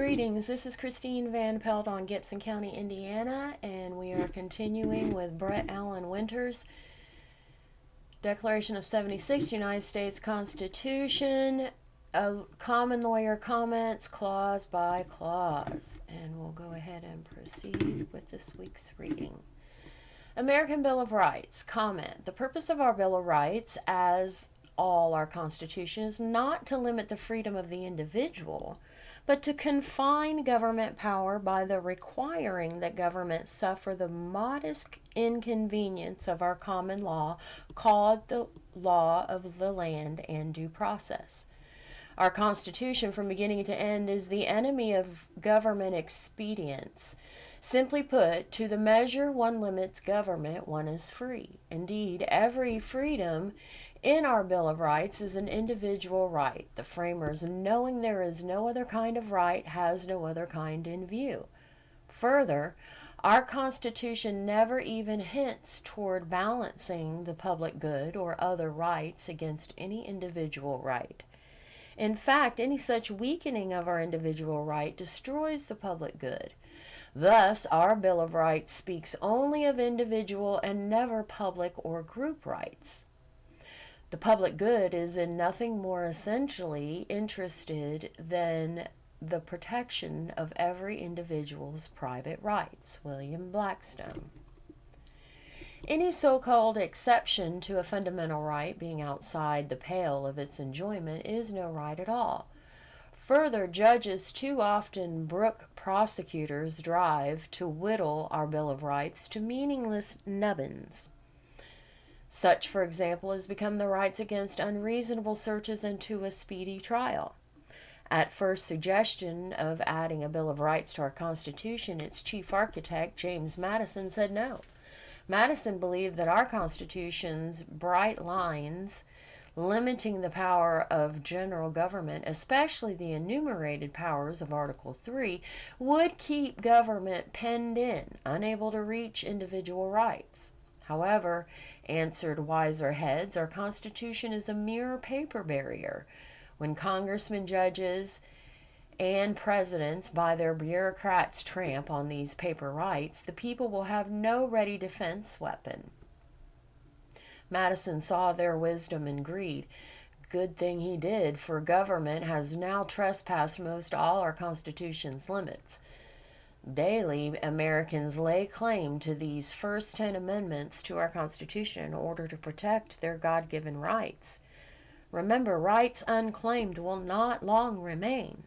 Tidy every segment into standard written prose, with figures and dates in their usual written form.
Greetings, this is Christine Van Pelt on Gibson County, Indiana, and we are continuing with Brett Allen Winters' Declaration of 76, United States Constitution, common lawyer comments clause by clause. And we'll go ahead and proceed with this week's reading. American Bill of Rights. Comment. The purpose of our Bill of Rights, as all our Constitution, is not to limit the freedom of the individual, but to confine government power by the requiring that government suffer the modest inconvenience of our common law, called the law of the land and due process. Our Constitution, from beginning to end, is the enemy of government expedience. Simply put, to the measure one limits government, one is free. Indeed, every freedom in our Bill of Rights is an individual right. The framers, knowing there is no other kind of right, has no other kind in view. Further, our Constitution never even hints toward balancing the public good or other rights against any individual right. In fact, any such weakening of our individual right destroys the public good. Thus, our Bill of Rights speaks only of individual and never public or group rights. The public good is in nothing more essentially interested than the protection of every individual's private rights. William Blackstone. Any so-called exception to a fundamental right being outside the pale of its enjoyment is no right at all. Further, judges too often brook prosecutors' drive to whittle our Bill of Rights to meaningless nubbins. Such, for example, has become the rights against unreasonable searches and to a speedy trial. At first suggestion of adding a Bill of Rights to our Constitution, its chief architect, James Madison, said no. Madison believed that our Constitution's bright lines limiting the power of general government, especially the enumerated powers of Article 3, would keep government penned in, unable to reach individual rights. However, answered wiser heads, our Constitution is a mere paper barrier. When congressmen, judges, and presidents by their bureaucrats tramp on these paper rights, the people will have no ready defense weapon. Madison saw their wisdom and greed. Good thing he did, for government has now trespassed most all our Constitution's limits. Daily, Americans lay claim to these first 10 amendments to our Constitution in order to protect their God-given rights. Remember, rights unclaimed will not long remain.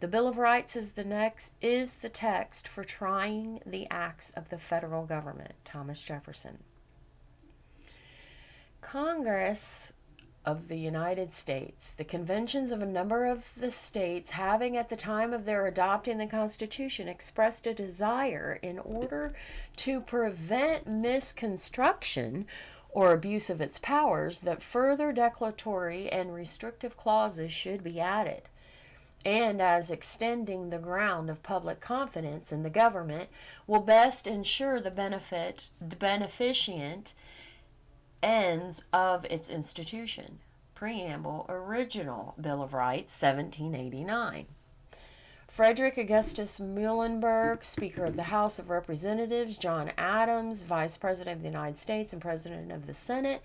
The Bill of Rights is the text for trying the acts of the federal government. Thomas Jefferson. Congress of the United States, the conventions of a number of the states having at the time of their adopting the Constitution expressed a desire in order to prevent misconstruction or abuse of its powers that further declaratory and restrictive clauses should be added. And as extending the ground of public confidence in the government will best ensure the beneficent ends of its institution. Preamble, Original Bill of Rights, 1789. Frederick Augustus Muhlenberg, Speaker of the House of Representatives, John Adams, Vice President of the United States and President of the Senate,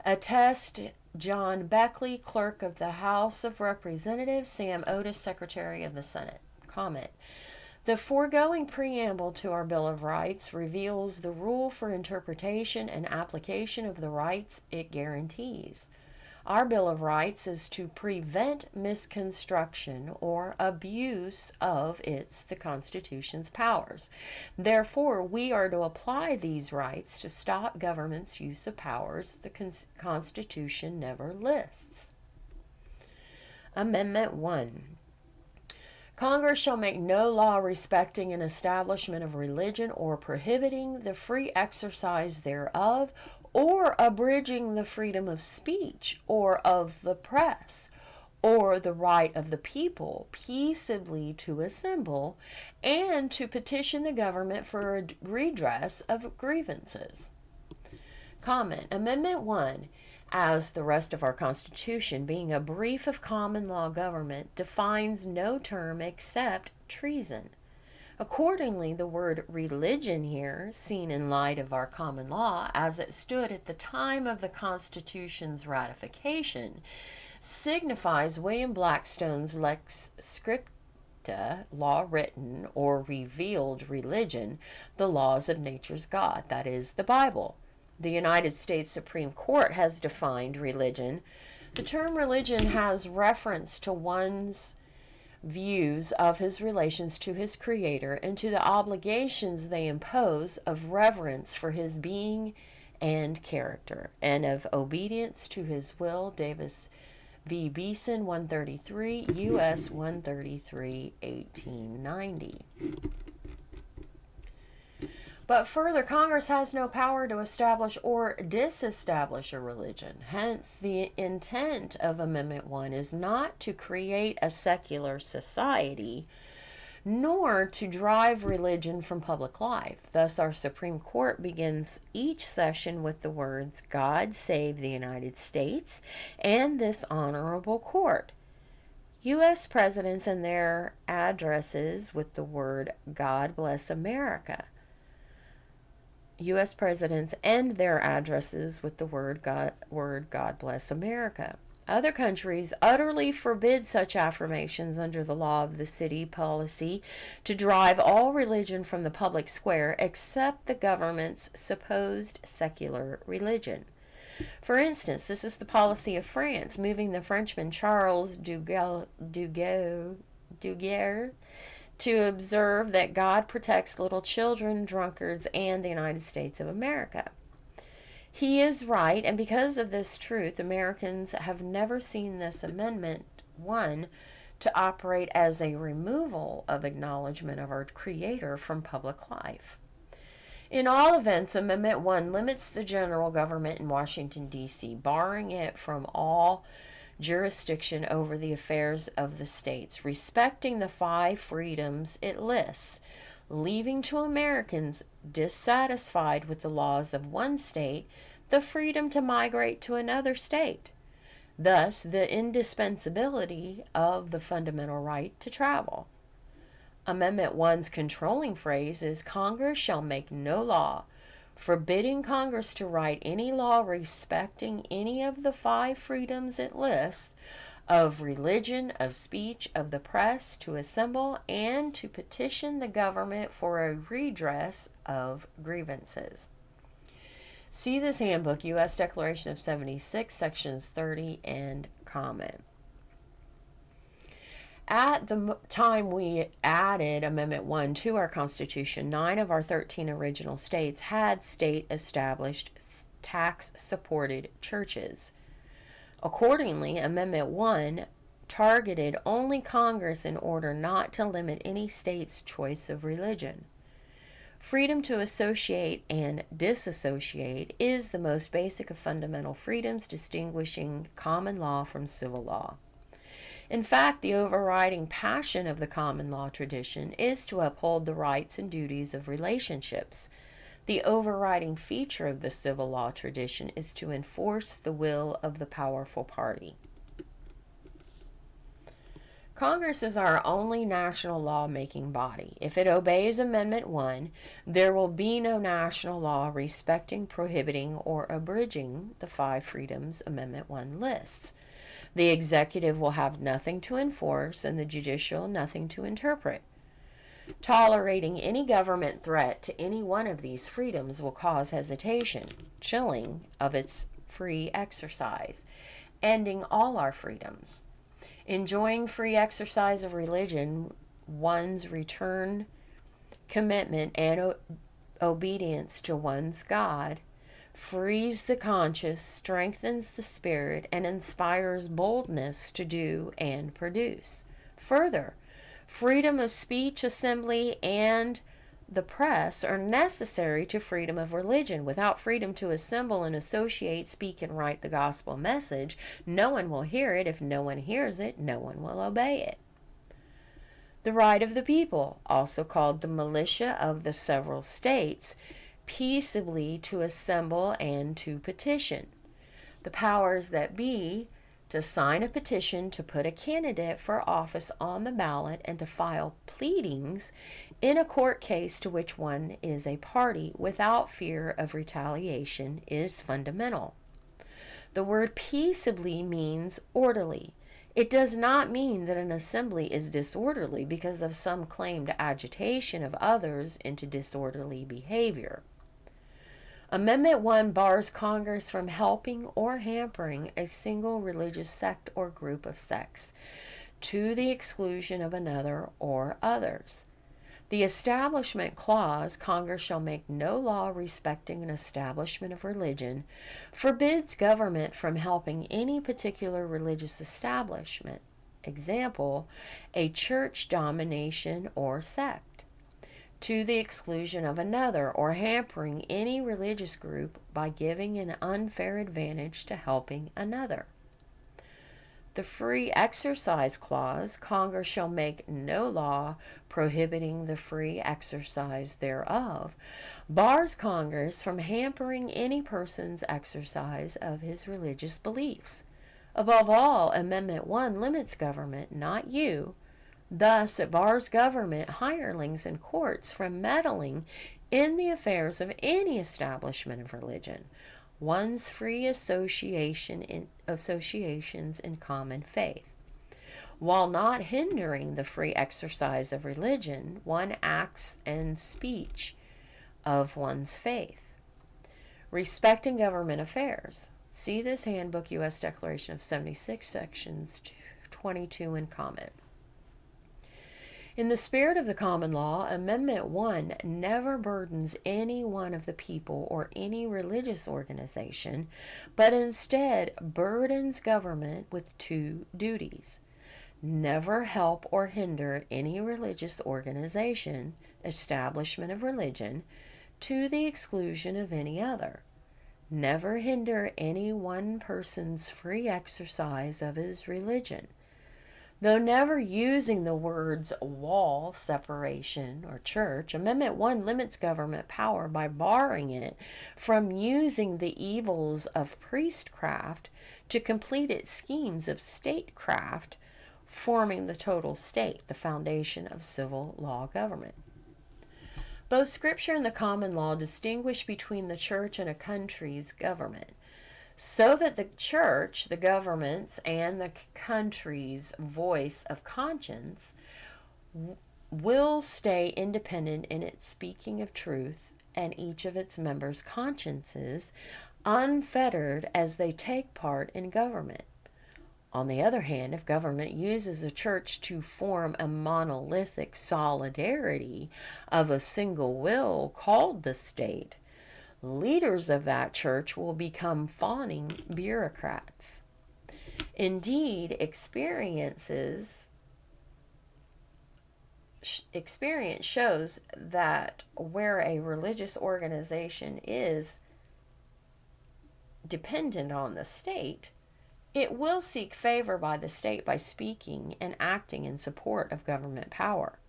attest John Beckley, Clerk of the House of Representatives, Sam Otis, Secretary of the Senate. Comment. The foregoing preamble to our Bill of Rights reveals the rule for interpretation and application of the rights it guarantees. Our Bill of Rights is to prevent misconstruction or abuse of the Constitution's powers. Therefore, we are to apply these rights to stop government's use of powers the Constitution never lists. Amendment 1. Congress shall make no law respecting an establishment of religion or prohibiting the free exercise thereof or abridging the freedom of speech or of the press or the right of the people peaceably to assemble and to petition the government for a redress of grievances. Comment. Amendment 1 as the rest of our Constitution, being a brief of common law government, defines no term except treason. Accordingly, the word religion here, seen in light of our common law as it stood at the time of the Constitution's ratification, signifies William Blackstone's lex scripta, law written or revealed religion, the laws of nature's God, that is, the Bible. The United States Supreme Court has defined religion. The term religion has reference to one's views of his relations to his Creator and to the obligations they impose of reverence for his being and character, and of obedience to his will. Davis v. Beeson, 133, U.S. 133, 1890. But further, Congress has no power to establish or disestablish a religion. Hence, the intent of Amendment 1 is not to create a secular society, nor to drive religion from public life. Thus, our Supreme Court begins each session with the words, "God save the United States and this honorable court." U.S. presidents and their addresses with the word, "God bless America." U.S. presidents end their addresses with the word God bless America. Other countries utterly forbid such affirmations under the law of the city policy to drive all religion from the public square except the government's supposed secular religion. For instance, this is the policy of France, moving the Frenchman Charles Duguerre to observe that God protects little children, drunkards, and the United States of America. He is right, and because of this truth, Americans have never seen this Amendment 1 to operate as a removal of acknowledgement of our Creator from public life. In all events, Amendment 1 limits the general government in Washington, D.C., barring it from all jurisdiction over the affairs of the states, respecting the 5 freedoms it lists, leaving to Americans dissatisfied with the laws of one state the freedom to migrate to another state. Thus, the indispensability of the fundamental right to travel. Amendment 1's controlling phrase is, "Congress shall make no law forbidding Congress to write any law respecting any of the 5 freedoms it lists of religion, of speech, of the press, to assemble and to petition the government for a redress of grievances." See this handbook, U.S. Declaration of 76, sections 30 and comment. At the time we added Amendment 1 to our Constitution, 9 of our 13 original states had state-established tax-supported churches. Accordingly, Amendment 1 targeted only Congress in order not to limit any state's choice of religion. Freedom to associate and disassociate is the most basic of fundamental freedoms, distinguishing common law from civil law. In fact, the overriding passion of the common law tradition is to uphold the rights and duties of relationships. The overriding feature of the civil law tradition is to enforce the will of the powerful party. Congress is our only national law-making body. If it obeys Amendment 1, there will be no national law respecting, prohibiting, or abridging the 5 freedoms Amendment 1 lists. The executive will have nothing to enforce and the judicial nothing to interpret. Tolerating any government threat to any one of these freedoms will cause hesitation, chilling of its free exercise, ending all our freedoms. Enjoying free exercise of religion, one's return commitment and obedience to one's God, frees the conscience, strengthens the spirit, and inspires boldness to do and produce. Further, freedom of speech, assembly, and the press are necessary to freedom of religion. Without freedom to assemble and associate, speak, and write the gospel message, no one will hear it. If no one hears it, no one will obey it. The right of the people, also called the militia of the several states, peaceably to assemble and to petition. The powers that be to sign a petition to put a candidate for office on the ballot and to file pleadings in a court case to which one is a party without fear of retaliation is fundamental. The word peaceably means orderly. It does not mean that an assembly is disorderly because of some claimed agitation of others into disorderly behavior. Amendment 1 bars Congress from helping or hampering a single religious sect or group of sects to the exclusion of another or others. The Establishment Clause, Congress shall make no law respecting an establishment of religion, forbids government from helping any particular religious establishment, example, a church domination or sect, to the exclusion of another or hampering any religious group by giving an unfair advantage to helping another. The Free Exercise Clause, Congress shall make no law prohibiting the free exercise thereof, bars Congress from hampering any person's exercise of his religious beliefs. Above all, Amendment 1 limits government, not you. Thus, it bars government, hirelings, and courts from meddling in the affairs of any establishment of religion, one's free associations in common faith. While not hindering the free exercise of religion, one acts and speech of one's faith. Respecting government affairs. See this handbook, U.S. Declaration of 76, sections 22 and comment. In the spirit of the common law, Amendment 1 never burdens any one of the people or any religious organization, but instead burdens government with two duties. Never help or hinder any religious organization, establishment of religion, to the exclusion of any other. Never hinder any one person's free exercise of his religion. Though never using the words wall, separation, or church, Amendment 1 limits government power by barring it from using the evils of priestcraft to complete its schemes of statecraft, forming the total state, the foundation of civil law government. Both Scripture and the common law distinguish between the church and a country's government, so that the church, the government's, and the country's voice of conscience will stay independent in its speaking of truth, and each of its members' consciences unfettered as they take part in government. On the other hand, if government uses the church to form a monolithic solidarity of a single will called the state, leaders of that church will become fawning bureaucrats. Indeed, experience shows that where a religious organization is dependent on the state, it will seek favor by the state by speaking and acting in support of government power.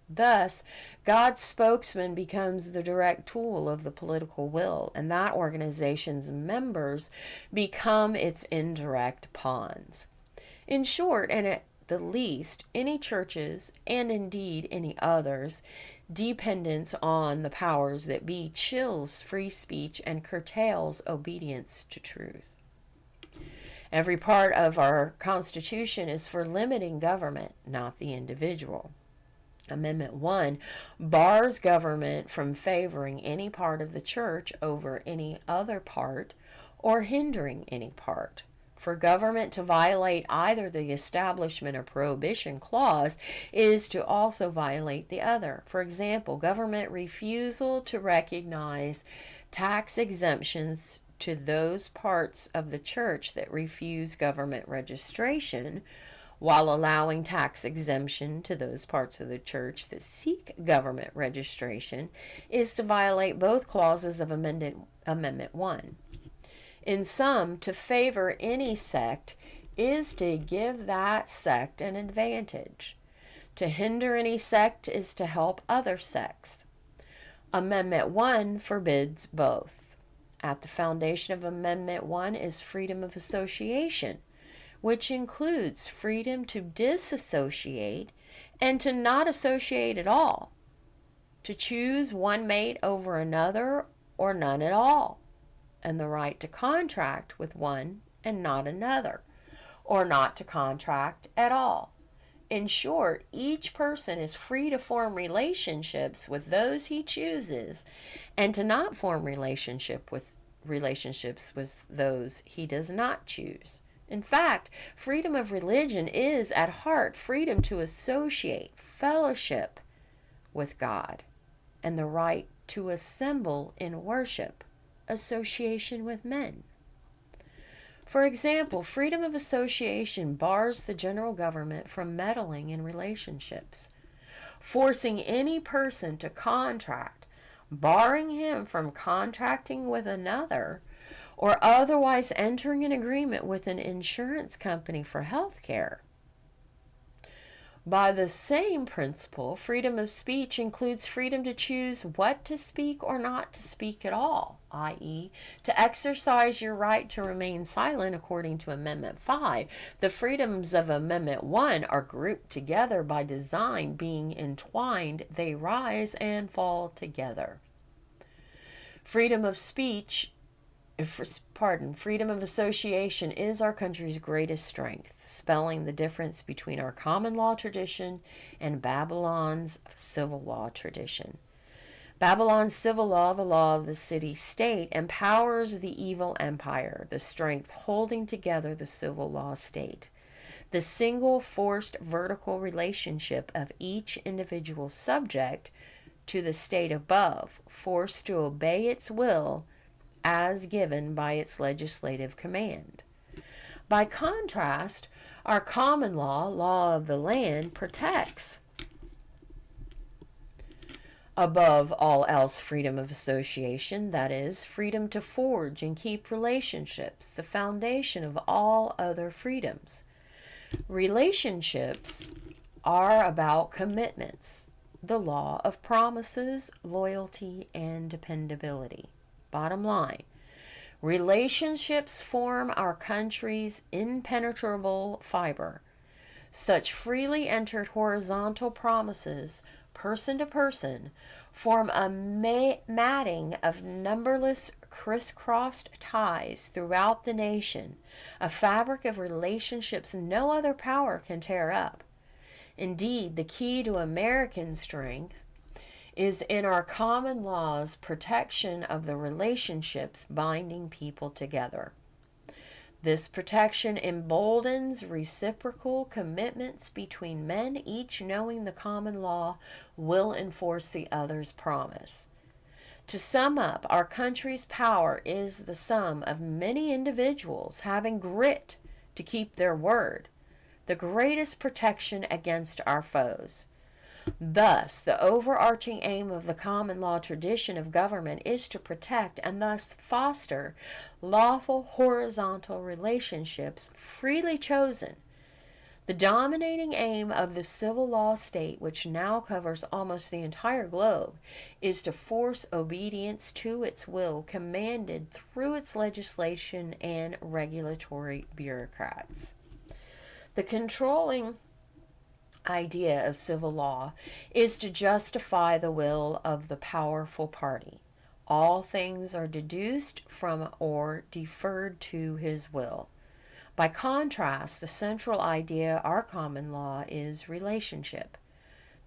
Thus, God's spokesman becomes the direct tool of the political will, and that organization's members become its indirect pawns. In short, and at the least, any churches, and indeed any others, dependence on the powers that be chills free speech and curtails obedience to truth. Every part of our Constitution is for limiting government, not the individual. Amendment 1 bars government from favoring any part of the church over any other part or hindering any part. For government to violate either the Establishment or Prohibition Clause is to also violate the other. For example, government refusal to recognize tax exemptions to those parts of the church that refuse government registration, while allowing tax exemption to those parts of the church that seek government registration, is to violate both clauses of Amendment 1. In sum, to favor any sect is to give that sect an advantage. To hinder any sect is to help other sects. Amendment 1 forbids both. At the foundation of Amendment 1 is freedom of association, which includes freedom to disassociate and to not associate at all, to choose one mate over another or none at all, and the right to contract with one and not another, or not to contract at all. In short, each person is free to form relationships with those he chooses and to not form relationships with those he does not choose. In fact, freedom of religion is at heart freedom to associate, fellowship with God, and the right to assemble in worship, association with men. For example, freedom of association bars the general government from meddling in relationships, forcing any person to contract, barring him from contracting with another, or otherwise entering an agreement with an insurance company for health care. By the same principle, freedom of speech includes freedom to choose what to speak or not to speak at all, i.e., to exercise your right to remain silent according to Amendment 5. The freedoms of Amendment 1 are grouped together by design. Being entwined, they rise and fall together. Freedom of association is our country's greatest strength, spelling the difference between our common law tradition and Babylon's civil law tradition. Babylon's civil law, the law of the city-state, empowers the evil empire, the strength holding together the civil law state. The single forced vertical relationship of each individual subject to the state above, forced to obey its will as given by its legislative command. By contrast, our common law, law of the land, protects, above all else, freedom of association, that is, freedom to forge and keep relationships, the foundation of all other freedoms. Relationships are about commitments, the law of promises, loyalty, and dependability. Bottom line, relationships form our country's impenetrable fiber. Such freely entered horizontal promises, person to person, form a matting of numberless crisscrossed ties throughout the nation, a fabric of relationships no other power can tear up. Indeed, the key to American strength is in our common law's protection of the relationships binding people together. This protection emboldens reciprocal commitments between men, each knowing the common law will enforce the other's promise. To sum up, our country's power is the sum of many individuals having grit to keep their word, the greatest protection against our foes. Thus, the overarching aim of the common law tradition of government is to protect and thus foster lawful horizontal relationships freely chosen. The dominating aim of the civil law state, which now covers almost the entire globe, is to force obedience to its will commanded through its legislation and regulatory bureaucrats. The controlling idea of civil law is to justify the will of the powerful party. All things are deduced from or deferred to his will. By contrast, the central idea of our common law is relationship.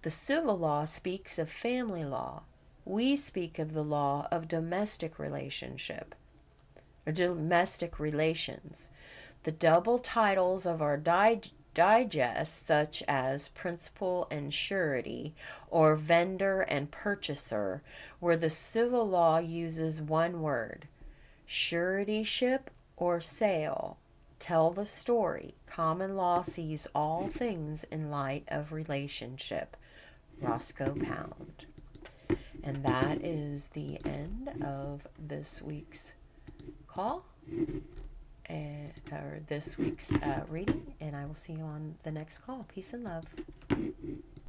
The civil law speaks of family law. We speak of the law of domestic relationship, or domestic relations. The double titles of our digest, such as principal and surety, or vendor and purchaser, where the civil law uses one word, suretyship or sale, tell the story. Common law sees all things in light of relationship. Roscoe Pound. And that is the end of this week's call. Or this week's reading, and I will see you on the next call. Peace and love.